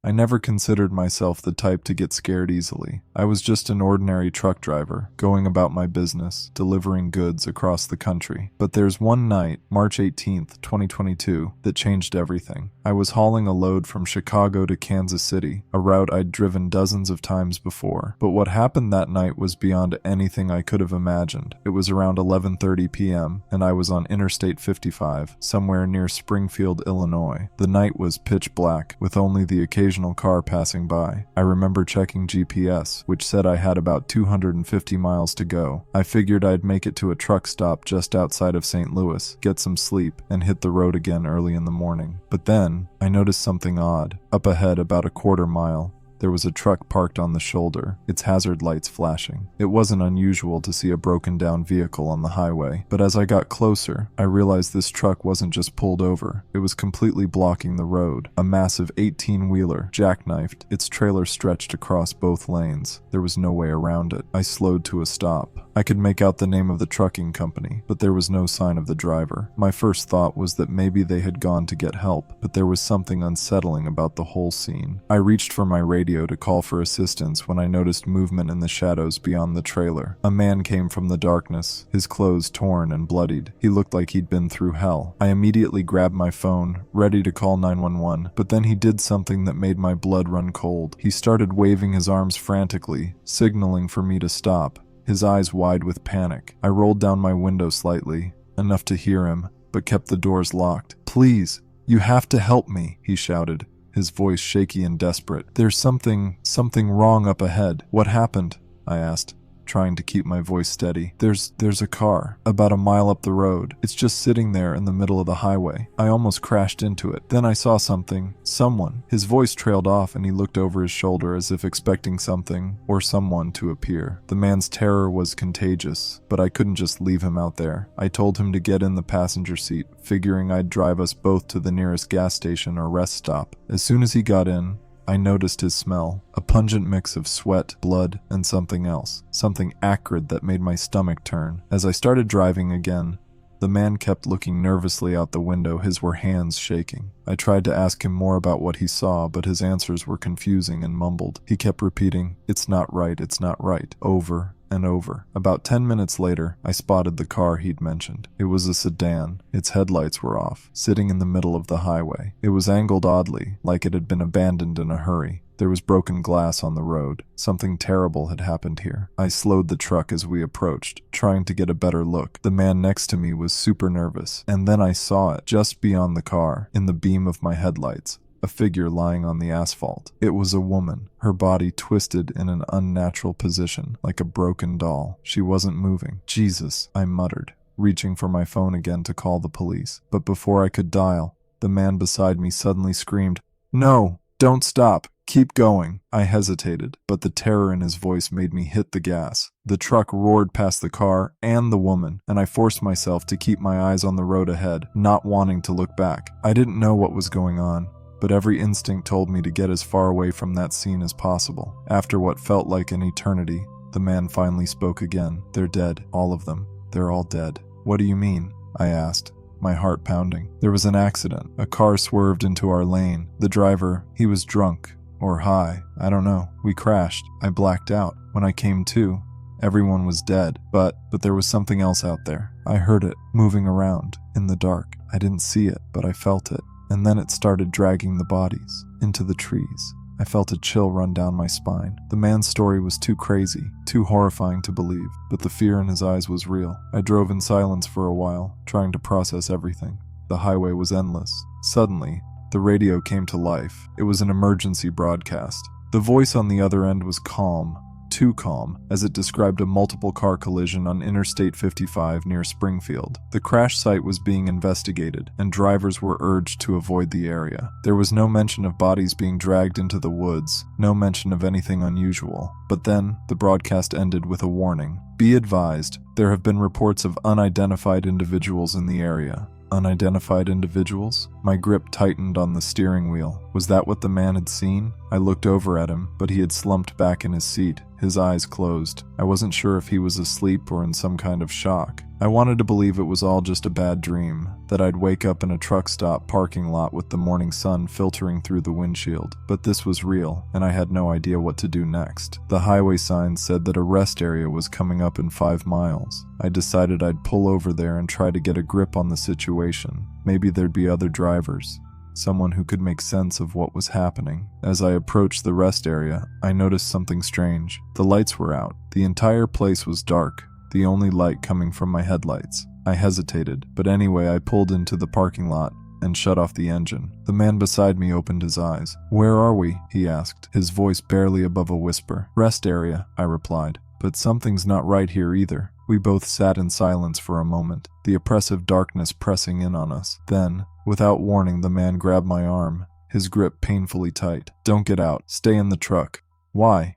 I never considered myself the type to get scared easily. I was just an ordinary truck driver, going about my business, delivering goods across the country. But there's one night, March 18th, 2022, that changed everything. I was hauling a load from Chicago to Kansas City, a route I'd driven dozens of times before. But what happened that night was beyond anything I could have imagined. It was around 11:30 p.m., and I was on Interstate 55, somewhere near Springfield, Illinois. The night was pitch black, with only the occasional car passing by. I remember checking GPS, which said I had about 250 miles to go. I figured I'd make it to a truck stop just outside of St. Louis, get some sleep, and hit the road again early in the morning. But then, I noticed something odd. Up ahead, about a quarter mile, there was a truck parked on the shoulder, its hazard lights flashing. It wasn't unusual to see a broken down vehicle on the highway, but as I got closer, I realized this truck wasn't just pulled over, it was completely blocking the road. A massive 18-wheeler, jackknifed, its trailer stretched across both lanes. There was no way around it. I slowed to a stop. I could make out the name of the trucking company, but there was no sign of the driver. My first thought was that maybe they had gone to get help, but there was something unsettling about the whole scene. I reached for my radio to call for assistance when I noticed movement in the shadows beyond the trailer. A man came from the darkness, his clothes torn and bloodied. He looked like he'd been through hell. I immediately grabbed my phone, ready to call 911, but then he did something that made my blood run cold. He started waving his arms frantically, signaling for me to stop, his eyes wide with panic. I rolled down my window slightly, enough to hear him, but kept the doors locked. "Please, you have to help me," he shouted, his voice shaky and desperate. "There's something wrong up ahead." "What happened?" I asked, trying to keep my voice steady. There's a car, about a mile up the road. It's just sitting there in the middle of the highway. I almost crashed into it. Then I saw someone. His voice trailed off and he looked over his shoulder as if expecting something or someone to appear. The man's terror was contagious, but I couldn't just leave him out there. I told him to get in the passenger seat, figuring I'd drive us both to the nearest gas station or rest stop. As soon as he got in, I noticed his smell, a pungent mix of sweat, blood, and something else, something acrid that made my stomach turn. As I started driving again, the man kept looking nervously out the window, his hands shaking. I tried to ask him more about what he saw, but his answers were confusing and mumbled. He kept repeating, it's not right," over and over. About 10 minutes later, I spotted the car he'd mentioned. It was a sedan. Its headlights were off, sitting in the middle of the highway. It was angled oddly, like it had been abandoned in a hurry. There was broken glass on the road. Something terrible had happened here. I slowed the truck as we approached, trying to get a better look. The man next to me was super nervous, and then I saw it, just beyond the car, in the beam of my headlights. A figure lying on the asphalt. It was a woman, her body twisted in an unnatural position, like a broken doll. She wasn't moving. "Jesus," I muttered, reaching for my phone again to call the police. But before I could dial, the man beside me suddenly screamed, "No, don't stop. Keep going." I hesitated, but the terror in his voice made me hit the gas. The truck roared past the car and the woman, and I forced myself to keep my eyes on the road ahead, not wanting to look back. I didn't know what was going on, but every instinct told me to get as far away from that scene as possible. After what felt like an eternity, the man finally spoke again. "They're dead, all of them. They're all dead." "What do you mean?" I asked, my heart pounding. "There was an accident. A car swerved into our lane. The driver, he was drunk, or high, I don't know. We crashed. I blacked out. When I came to, everyone was dead, but there was something else out there. I heard it, moving around, in the dark. I didn't see it, but I felt it. And then it started dragging the bodies into the trees. I felt a chill run down my spine. The man's story was too crazy, too horrifying to believe, but the fear in his eyes was real. I drove in silence for a while, trying to process everything. The highway was endless. Suddenly, the radio came to life. It was an emergency broadcast. The voice on the other end was calm, too calm, as it described a multiple car collision on Interstate 55 near Springfield. The crash site was being investigated, and drivers were urged to avoid the area. There was no mention of bodies being dragged into the woods, no mention of anything unusual. But then, the broadcast ended with a warning. "Be advised, there have been reports of unidentified individuals in the area." Unidentified individuals? My grip tightened on the steering wheel. Was that what the man had seen? I looked over at him, but he had slumped back in his seat, his eyes closed. I wasn't sure if he was asleep or in some kind of shock. I wanted to believe it was all just a bad dream, that I'd wake up in a truck stop parking lot with the morning sun filtering through the windshield. But this was real, and I had no idea what to do next. The highway sign said that a rest area was coming up in 5 miles. I decided I'd pull over there and try to get a grip on the situation. Maybe there'd be other drivers, someone who could make sense of what was happening. As I approached the rest area, I noticed something strange. The lights were out. The entire place was dark, the only light coming from my headlights. I hesitated, but anyway I pulled into the parking lot and shut off the engine. The man beside me opened his eyes. "Where are we?" he asked, his voice barely above a whisper. "Rest area," I replied. "But something's not right here either." We both sat in silence for a moment, the oppressive darkness pressing in on us. Then, without warning, the man grabbed my arm, his grip painfully tight. "Don't get out. Stay in the truck." "Why?"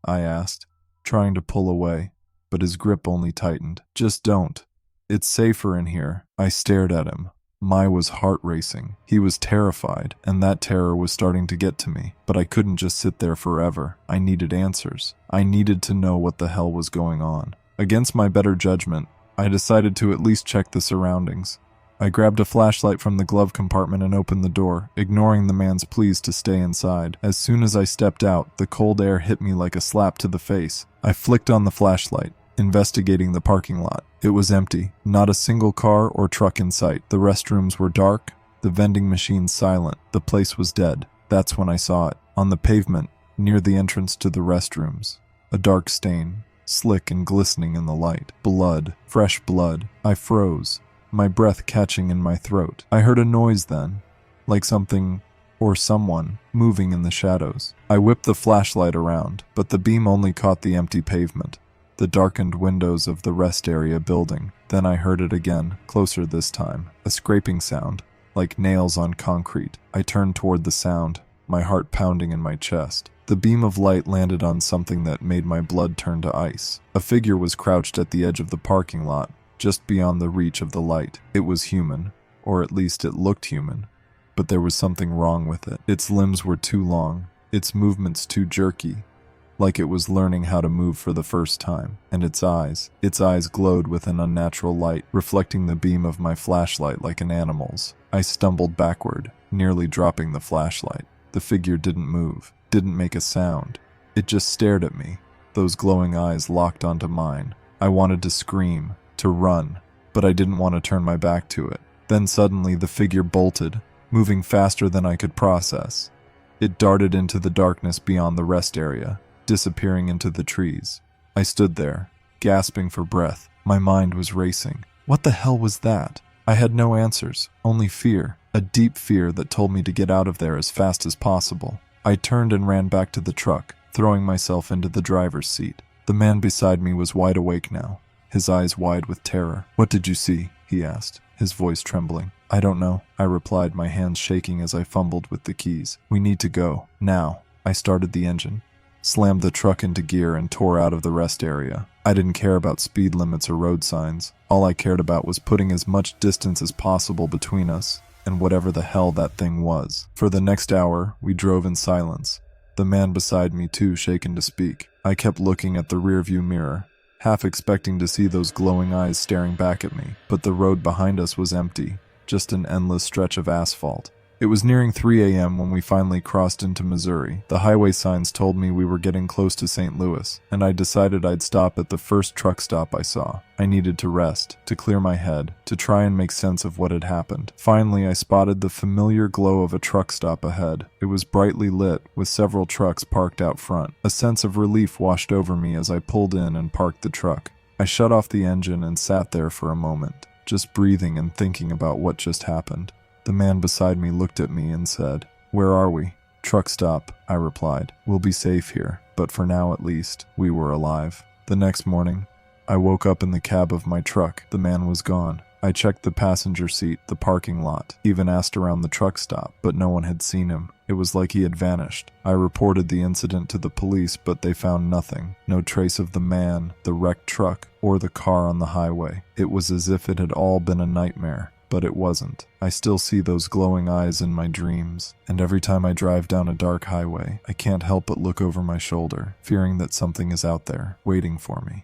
I asked, trying to pull away, but his grip only tightened. "Just don't. It's safer in here." I stared at him. My was heart racing. He was terrified, and that terror was starting to get to me. But I couldn't just sit there forever. I needed answers. I needed to know what the hell was going on. Against my better judgment, I decided to at least check the surroundings. I grabbed a flashlight from the glove compartment and opened the door, ignoring the man's pleas to stay inside. As soon as I stepped out, the cold air hit me like a slap to the face. I flicked on the flashlight, investigating the parking lot. It was empty, not a single car or truck in sight. The restrooms were dark, the vending machines silent. The place was dead. That's when I saw it. On the pavement, near the entrance to the restrooms, a dark stain, slick and glistening in the light. Blood, fresh blood. I froze, my breath catching in my throat. I heard a noise then, like something or someone moving in the shadows. I whipped the flashlight around, but the beam only caught the empty pavement, the darkened windows of the rest area building. Then I heard it again, closer this time, a scraping sound, like nails on concrete. I turned toward the sound, my heart pounding in my chest. The beam of light landed on something that made my blood turn to ice. A figure was crouched at the edge of the parking lot, just beyond the reach of the light. It was human, or at least it looked human, but there was something wrong with it. Its limbs were too long, its movements too jerky, like it was learning how to move for the first time. And its eyes glowed with an unnatural light, reflecting the beam of my flashlight like an animal's. I stumbled backward, nearly dropping the flashlight. The figure didn't move, didn't make a sound. It just stared at me, those glowing eyes locked onto mine. I wanted to scream, to run, but I didn't want to turn my back to it. Then suddenly the figure bolted, moving faster than I could process. It darted into the darkness beyond the rest area, disappearing into the trees. I stood there, gasping for breath. My mind was racing. What the hell was that? I had no answers, only fear, a deep fear that told me to get out of there as fast as possible. I turned and ran back to the truck, throwing myself into the driver's seat. The man beside me was wide awake now, his eyes wide with terror. "What did you see?" he asked, his voice trembling. "I don't know," I replied, my hands shaking as I fumbled with the keys. "We need to go, now." I started the engine, slammed the truck into gear, and tore out of the rest area. I didn't care about speed limits or road signs. All I cared about was putting as much distance as possible between us and whatever the hell that thing was. For the next hour, we drove in silence, the man beside me too shaken to speak. I kept looking at the rearview mirror, half expecting to see those glowing eyes staring back at me, but the road behind us was empty, just an endless stretch of asphalt. It was nearing 3 a.m. when we finally crossed into Missouri. The highway signs told me we were getting close to St. Louis, and I decided I'd stop at the first truck stop I saw. I needed to rest, to clear my head, to try and make sense of what had happened. Finally, I spotted the familiar glow of a truck stop ahead. It was brightly lit, with several trucks parked out front. A sense of relief washed over me as I pulled in and parked the truck. I shut off the engine and sat there for a moment, just breathing and thinking about what just happened. The man beside me looked at me and said, "Where are we?" "Truck stop," I replied. "We'll be safe here, but for now at least, we were alive." The next morning, I woke up in the cab of my truck. The man was gone. I checked the passenger seat, the parking lot, even asked around the truck stop, but no one had seen him. It was like he had vanished. I reported the incident to the police, but they found nothing. No trace of the man, the wrecked truck, or the car on the highway. It was as if it had all been a nightmare. But it wasn't. I still see those glowing eyes in my dreams, and every time I drive down a dark highway, I can't help but look over my shoulder, fearing that something is out there, waiting for me.